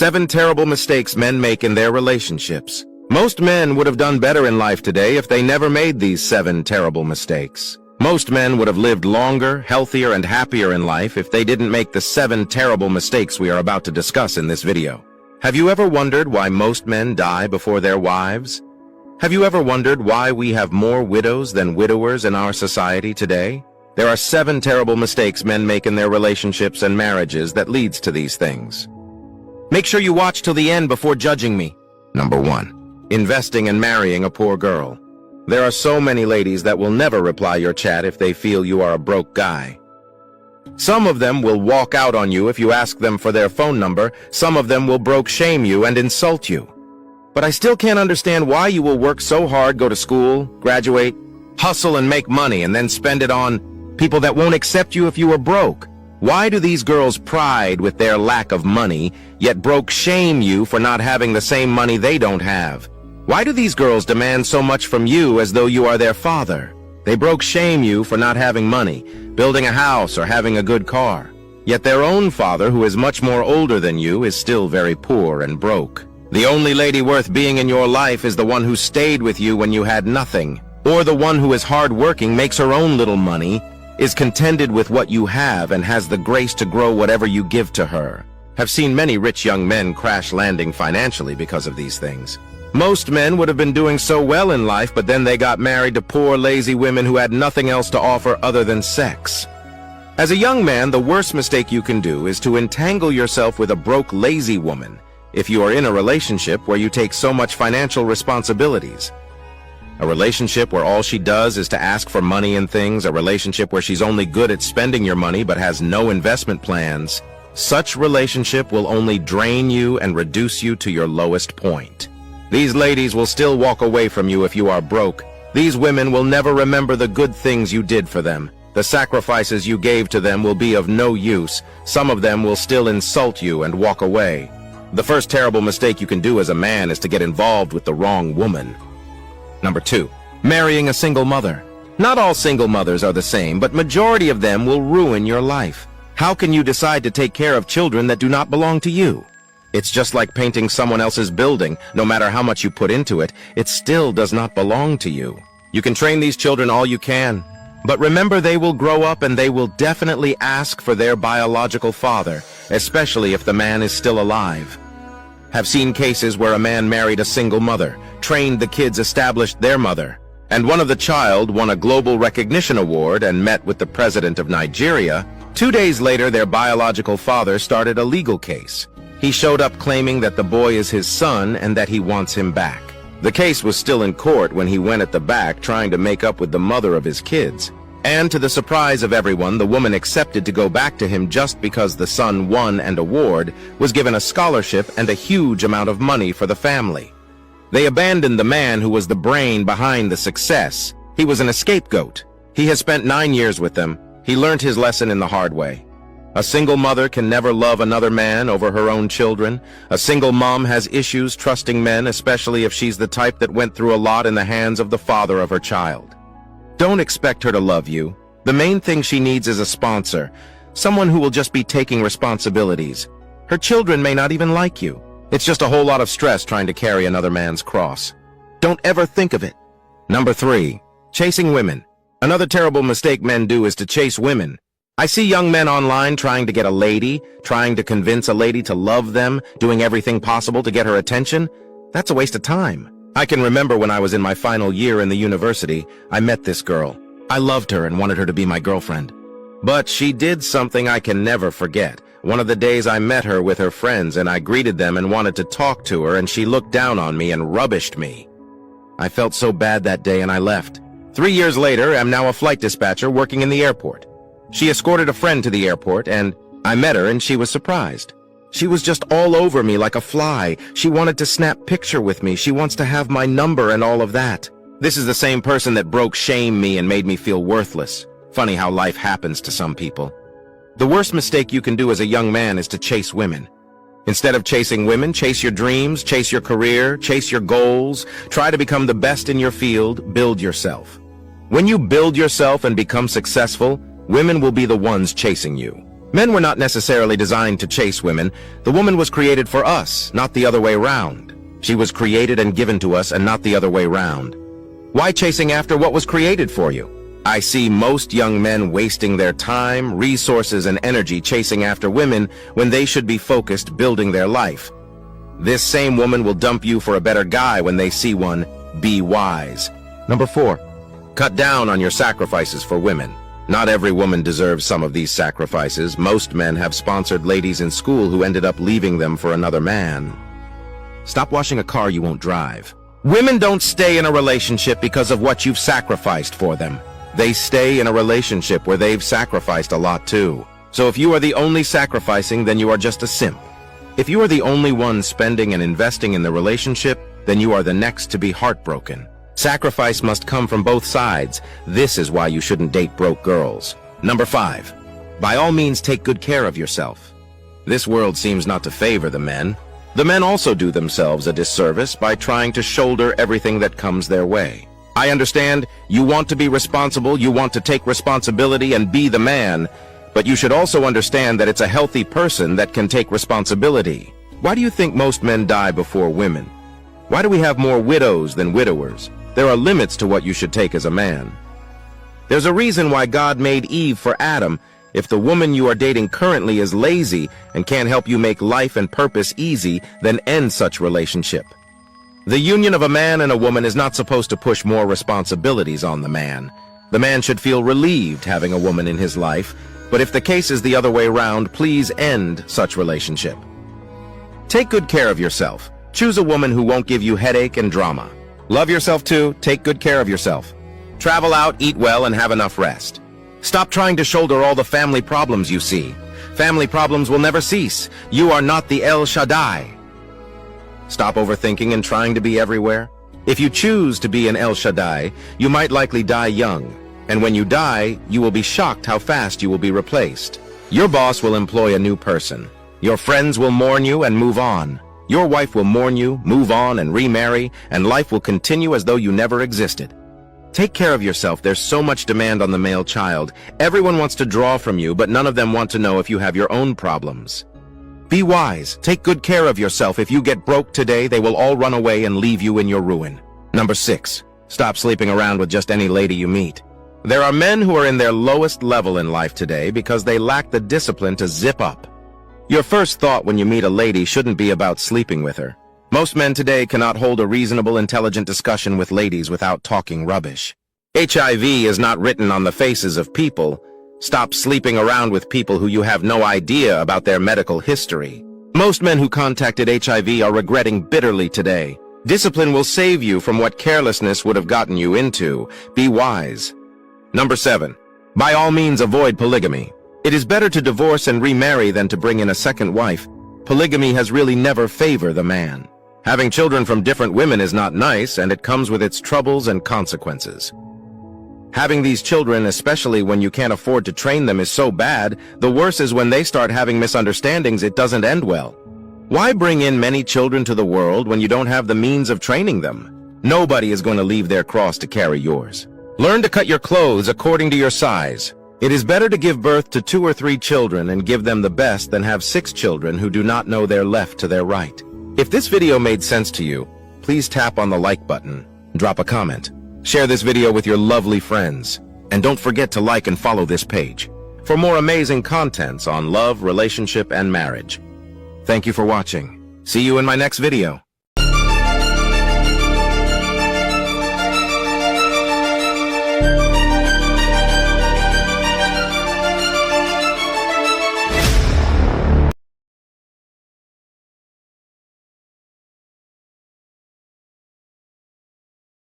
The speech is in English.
7 terrible mistakes men make in their relationships. Most men would have done better in life today if they never made these 7 terrible mistakes. Most men would have lived longer, healthier, and happier in life if they didn't make the 7 terrible mistakes we are about to discuss in this video. Have you ever wondered why most men die before their wives? Have you ever wondered why we have more widows than widowers in our society today? There are 7 terrible mistakes men make in their relationships and marriages that leads to these things. Make sure you watch till the end before judging me. Number 1. Investing and marrying a poor girl. There are so many ladies that will never reply your chat if they feel you are a broke guy. Some of them will walk out on you if you ask them for their phone number. Some of them will broke shame you and insult you. But I still can't understand why you will work so hard, go to school, graduate, hustle and make money, and then spend it on people that won't accept you if you are broke. Why do these girls pride with their lack of money, yet broke shame you for not having the same money they don't have? Why do these girls demand so much from you as though you are their father? They broke shame you for not having money, building a house, or having a good car. Yet their own father, who is much more older than you, is still very poor and broke. The only lady worth being in your life is the one who stayed with you when you had nothing, or the one who is hard-working, makes her own little money, is contented with what you have, and has the grace to grow whatever you give to her. Have seen many rich young men crash landing financially because of these things. Most men would have been doing so well in life, but then they got married to poor, lazy women who had nothing else to offer other than sex. As a young man, the worst mistake you can do is to entangle yourself with a broke, lazy woman if you are in a relationship where you take so much financial responsibilities. A relationship where all she does is to ask for money and things, a relationship where she's only good at spending your money but has no investment plans. Such relationship will only drain you and reduce you to your lowest point. These ladies will still walk away from you if you are broke. These women will never remember the good things you did for them. The sacrifices you gave to them will be of no use. Some of them will still insult you and walk away. The first terrible mistake you can do as a man is to get involved with the wrong woman. Number 2. Marrying a single mother. Not all single mothers are the same, but majority of them will ruin your life. How can you decide to take care of children that do not belong to you? It's just like painting someone else's building. No matter how much you put into it, it still does not belong to you. You can train these children all you can, but remember they will grow up and they will definitely ask for their biological father, especially if the man is still alive. Have seen cases where a man married a single mother, trained the kids, established their mother, and one of the child won a global recognition award and met with the president of Nigeria. 2 days later, their biological father started a legal case. He showed up claiming that the boy is his son and that he wants him back. The case was still in court when he went at the back trying to make up with the mother of his kids. And to the surprise of everyone, the woman accepted to go back to him just because the son won an award, was given a scholarship and a huge amount of money for the family. They abandoned the man who was the brain behind the success. He was an scapegoat. He has spent 9 years with them. He learned his lesson in the hard way. A single mother can never love another man over her own children. A single mom has issues trusting men, especially if she's the type that went through a lot in the hands of the father of her child. Don't expect her to love you. The main thing she needs is a sponsor, someone who will just be taking responsibilities. Her children may not even like you. It's just a whole lot of stress trying to carry another man's cross. Don't ever think of it. Number 3. Chasing women. Another terrible mistake men do is to chase women. I see young men online trying to get a lady, trying to convince a lady to love them, doing everything possible to get her attention. That's a waste of time. I can remember when I was in my final year in the university, I met this girl. I loved her and wanted her to be my girlfriend. But she did something I can never forget. One of the days I met her with her friends and I greeted them and wanted to talk to her, and she looked down on me and rubbished me. I felt so bad that day and I left. 3 years later, I'm now a flight dispatcher working in the airport. She escorted a friend to the airport, and I met her, and she was surprised. She was just all over me like a fly. She wanted to snap picture with me. She wants to have my number and all of that. This is the same person that broke shame me and made me feel worthless. Funny how life happens to some people. The worst mistake you can do as a young man is to chase women. Instead of chasing women, chase your dreams, chase your career, chase your goals. Try to become the best in your field. Build yourself. When you build yourself and become successful, women will be the ones chasing you. Men were not necessarily designed to chase women. The woman was created for us, not the other way round. She was created and given to us and not the other way round. Why chasing after what was created for you? I see most young men wasting their time, resources, and energy chasing after women when they should be focused building their life. This same woman will dump you for a better guy when they see one. Be wise. Number 4. Cut down on your sacrifices for women. Not every woman deserves some of these sacrifices. Most men have sponsored ladies in school who ended up leaving them for another man. Stop washing a car you won't drive. Women don't stay in a relationship because of what you've sacrificed for them. They stay in a relationship where they've sacrificed a lot too. So if you are the only sacrificing, then you are just a simp. If you are the only one spending and investing in the relationship, then you are the next to be heartbroken. Sacrifice must come from both sides. This is why you shouldn't date broke girls. Number 5. By all means, take good care of yourself. This world seems not to favor the men. The men also do themselves a disservice by trying to shoulder everything that comes their way. I understand you want to be responsible, you want to take responsibility and be the man, but you should also understand that it's a healthy person that can take responsibility. Why do you think most men die before women? Why do we have more widows than widowers? There are limits to what you should take as a man. There's a reason why God made Eve for Adam. If the woman you are dating currently is lazy and can't help you make life and purpose easy, then end such relationship. The union of a man and a woman is not supposed to push more responsibilities on the man. The man should feel relieved having a woman in his life, but if the case is the other way around, please end such relationship. Take good care of yourself. Choose a woman who won't give you headache and drama. Love yourself too. Take good care of yourself. Travel out, eat well, and have enough rest. Stop trying to shoulder all the family problems you see. Family problems will never cease. You are not the El Shaddai. Stop overthinking and trying to be everywhere. If you choose to be an El Shaddai, you might likely die young. And when you die, you will be shocked how fast you will be replaced. Your boss will employ a new person. Your friends will mourn you and move on. Your wife will mourn you, move on, and remarry, and life will continue as though you never existed. Take care of yourself. There's so much demand on the male child. Everyone wants to draw from you, but none of them want to know if you have your own problems. Be wise. Take good care of yourself. If you get broke today, they will all run away and leave you in your ruin. Number 6. Stop sleeping around with just any lady you meet. There are men who are in their lowest level in life today because they lack the discipline to zip up. Your first thought when you meet a lady shouldn't be about sleeping with her. Most men today cannot hold a reasonable, intelligent discussion with ladies without talking rubbish. HIV is not written on the faces of people. Stop sleeping around with people who you have no idea about their medical history. Most men who contacted HIV are regretting bitterly today. Discipline will save you from what carelessness would have gotten you into. Be wise. Number 7. By all means, avoid polygamy. It is better to divorce and remarry than to bring in a second wife. Polygamy has really never favored the man. Having children from different women is not nice, and it comes with its troubles and consequences. Having these children, especially when you can't afford to train them, is so bad. The worse is when they start having misunderstandings, it doesn't end well. Why bring in many children to the world when you don't have the means of training them? Nobody is going to leave their cross to carry yours. Learn to cut your clothes according to your size. It is better to give birth to 2 or 3 children and give them the best than have 6 children who do not know their left to their right. If this video made sense to you, please tap on the like button, drop a comment, share this video with your lovely friends, and don't forget to like and follow this page for more amazing contents on love, relationship, and marriage. Thank you for watching. See you in my next video.